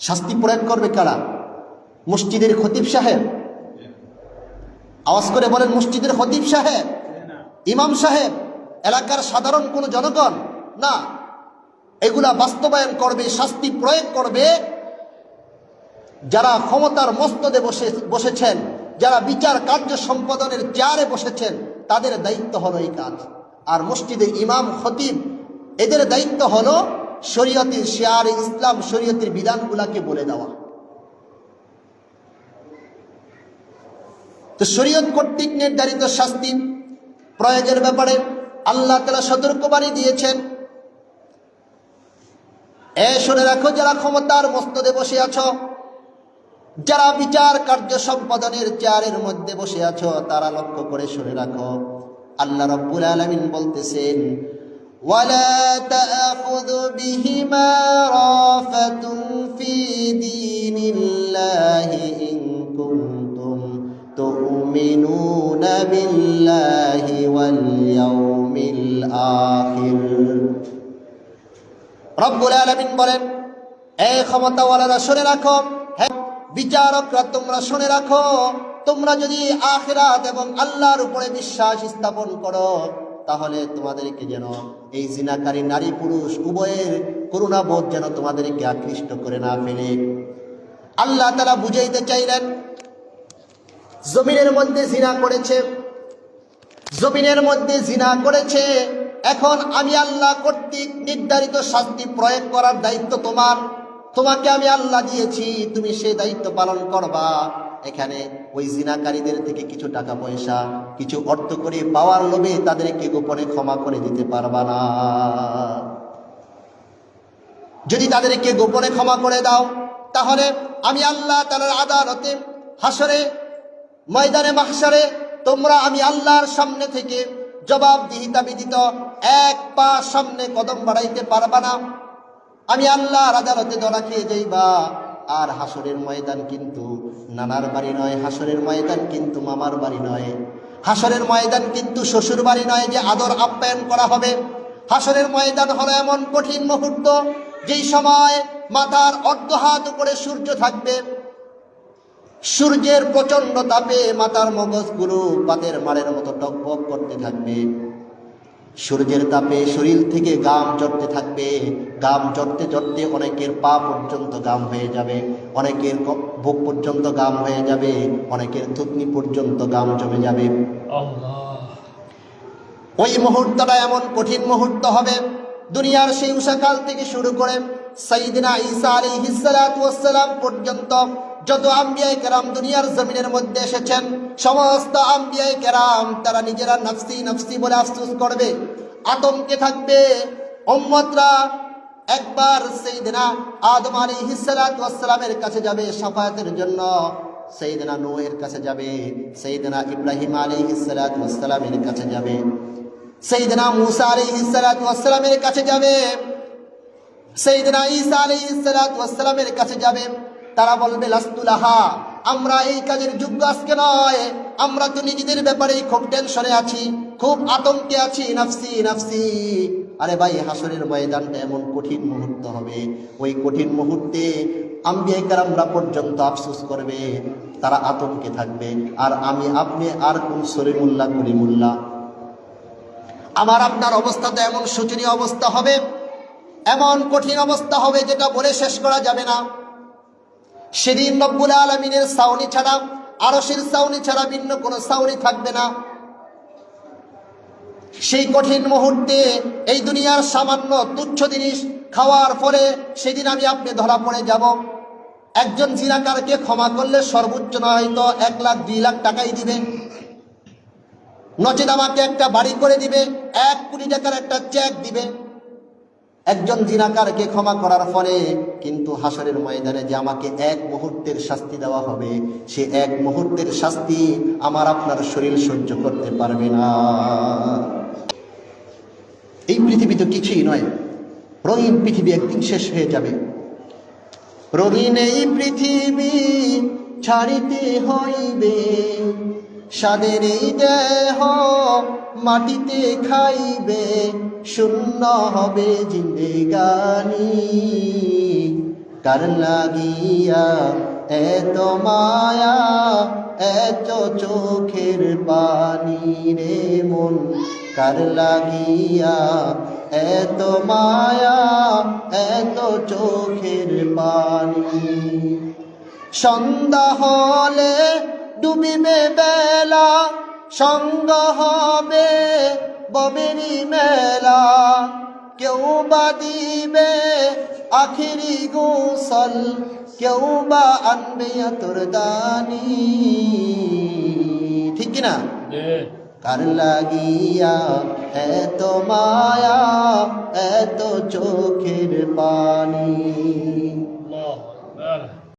শাস্তি প্রয়োগ করবে কারা? মসজিদের খতিব সাহেব? আওয়াজ করে বলেন, মসজিদের খতিব সাহেব, ইমাম সাহেব, এলাকার সাধারণ কোনো জনগণ না। এগুলা বাস্তবায়ন করবে, শাস্তি প্রয়োগ করবে যারা ক্ষমতার মস্তদে বসেছেন, যারা বিচার কার্য সম্পাদনের চেয়ারে বসেছেন, তাদের দায়িত্ব হলো এই কাজ। আর মসজিদে ইমাম খতিব এদের দায়িত্ব হলো শরীয়তের শিয়ারে ইসলাম, শরীয়তের বিধানগুলাকে বলে দেওয়া। তো শরীয়ত কর্তৃক নির্ধারিত শাস্তি প্রয়োগের ব্যাপারে আল্লাহ তাআলা সতর্কবাণী দিয়েছেন। শুনে রাখো, যারা ক্ষমতার মস্তদে বসে আছো, যারা বিচার কার্য সম্পাদনের চেয়ারের মধ্যে বসে আছো, তারা লক্ষ্য করে শুনে রাখো, আল্লাহ রাব্বুল আলামিন বলতেছেন, ওয়ালা তাআখুযু বিহিমা রাফাতুন ফি দীনিল্লাহি ইন কুনতুম তুমিনুনা বিল্লাহি ওয়াল ইয়াউমিল আখির। রব্বুল আলামিন বলেন, এই ক্ষমতাওয়ালারা শুনে রাখো, হ্যাঁ বিচারকরা তোমরা শুনে রাখো, তোমরা যদি আখিরাত এবং আল্লাহর উপরে বিশ্বাস স্থাপন করো, তাহলে তোমাদেরকে যেন এই জিনাকারী নারী পুরুষ উভয়ের করুণাবোধ যেন তোমাদেরকে আকৃষ্ট করে না ফেলে। আল্লাহ তাআলা বুঝাইতে চাইলেন, জমিনের মধ্যে জিনা করেছে, জমিনের মধ্যে জিনা করেছে, এখন আমি আল্লাহ কর্তৃক নির্ধারিত শাস্তি প্রয়োগ করার দায়িত্ব তোমার, তোমাকে আমি আল্লাহ দিয়েছি, তুমি সেই দায়িত্ব পালন করবা। এখানে ওই জিনাকারীদের থেকে কিছু টাকা পয়সা, কিছু অর্থ করে পাওয়ার লোভে তাদেরকে গোপনে ক্ষমা করে দিতে পারবা না। যদি তাদেরকে গোপনে ক্ষমা করে দাও, তাহলে আমি আল্লাহ তাআলার আদালতে, হাসরে, ময়দানে মাহশারে তোমরা আমি আল্লাহর সামনে থেকে জবাবদিহিতা বিদিত এক পা সামনে কদম বাড়াইতে পারবা না। আমি আল্লাহর আদালতে ধরা খেয়ে যাইবা। আর হাসরের ময়দান কিন্তু নানার বাড়ি নয়, হাসরের ময়দান কিন্তু মামার বাড়ি নয়, হাসরের ময়দান কিন্তু শ্বশুর বাড়ি নয় যে আদর আপ্যায়ন করা হবে। হাসরের ময়দান হলো এমন কঠিন মুহূর্ত, যেই সময় মাথার অর্ধ হাত উপরে সূর্য থাকবে, সূর্যের প্রচন্ড তাপে মাথার মগজগুলো পাতের মারের মতো টকবক করতে থাকবে। সূর্যের তাপে শরীর থেকে গাম ঝরতে থাকবে, গাম ঝরতে ঝরতে অনেকের পা পর্যন্ত গাম হয়ে যাবে, অনেকের বুক পর্যন্ত গাম হয়ে যাবে, অনেকের থুতনি পর্যন্ত গাম জমে যাবে। ওই মুহূর্তটা এমন কঠিন মুহূর্ত হবে, দুনিয়ার সেই উষাকাল থেকে শুরু করে সাইয়েদনা ঈসা আলাইহিস সালাতু ওয়াস সালাম পর্যন্ত যত আম্বিয়ায়ে কেরাম দুনিয়ার জমিনের মধ্যে এসেছেন, সমস্ত আম্বিয়ায়ে কেরাম তারা নিজেরা নফসি নফসি বলে আফসোস করবে, আতঙ্কে থাকবে। উম্মতরা একবার সাইয়েদনা আদম আলাইহিস সালাতু ওয়াস সালামের কাছে যাবে শাফায়াতের জন্য, সাইয়েদনা নূহের কাছে যাবে, সাইয়েদনা ইব্রাহিম আলাইহিস সালাতু ওয়াস সালামের কাছে যাবে, সাইয়েদনা মূসা আলাইহিস সালাতু ওয়াস সালামের কাছে যাবে, সাইয়েদনা ঈসা আলাইহিস সালাতু ওয়াস সালামের কাছে যাবে। তারা বলবে, লাস্তুলাহা, আমরা এই কাজের যোগ্য আজকে নয়, আমরা তো নিজেদের ব্যাপারেই খুব টেনশনে আছি, খুব আতঙ্কে আছি, নাফসি নাফসি। আরে ভাই, হাসরের ময়দানটা এমন কঠিন মুহূর্ত হবে, ওই কঠিন মুহূর্তে আম্বিয়ায়ে কেরামরা পর্যন্ত আফসোস করবে, তারা আতঙ্কে থাকবে। আর আমি আপনি আর কোন সলিমুল্লাহ কলিমুল্লাহ, আমার আপনার অবস্থা তো এমন শোচনীয় অবস্থা হবে, এমন কঠিন অবস্থা হবে যেটা বলে শেষ করা যাবে না। সেদিন রব্বুল আলামিনের ছাউনি ছাড়া, আরশের ছাউনি ছাড়া ভিন্ন কোনো ছাউনি থাকবে না। সেই কঠিন মুহূর্তে এই দুনিয়ার সামান্য তুচ্ছ জিনিস খাওয়ার ফলে সেদিন আমি আপনি ধরা পড়ে যাব। একজন জিনাকারকে ক্ষমা করলে সর্বোচ্চ নয় তো 1 লাখ 2 লাখ টাকাই দিবে, নচেত আমাকে একটা বাড়ি করে দিবে, 1 কোটি টাকার একটা চেক দিবে। একজন জিনাকারকে ক্ষমা করার ফলে কিন্তু হাসরের ময়দানে যে আমাকে 1 মুহূর্তের শাস্তি দেওয়া হবে, সে 1 মুহূর্তের শাস্তি আমার আপনার শরীর সহ্য করতে পারবে না। এই পৃথিবী তো কিছুই নয়, রঙিন পৃথিবী একদিন শেষ হয়ে যাবে। রঙিন এই পৃথিবী ছাড়িতে হইবে, স্বাদের এই দেহ মাটিতে খাইবে, শূন্য হবে জিন্দেগানি, কার লাগিয়া এত মায়া এত চোখের পানি রে মন, কার লাগিয়া এত মায়া এত চোখের পানি। সন্ধ্যা হলে ডুবিবে বেলা, সঙ্গ হবে ববেরি মেলা, কেউ বা দিবে আখিরি গোসল, কেউ বা আনবে আতর দানি, ঠিক কিনা? কার লাগিয়া এত মায়া এত চোখের পানি।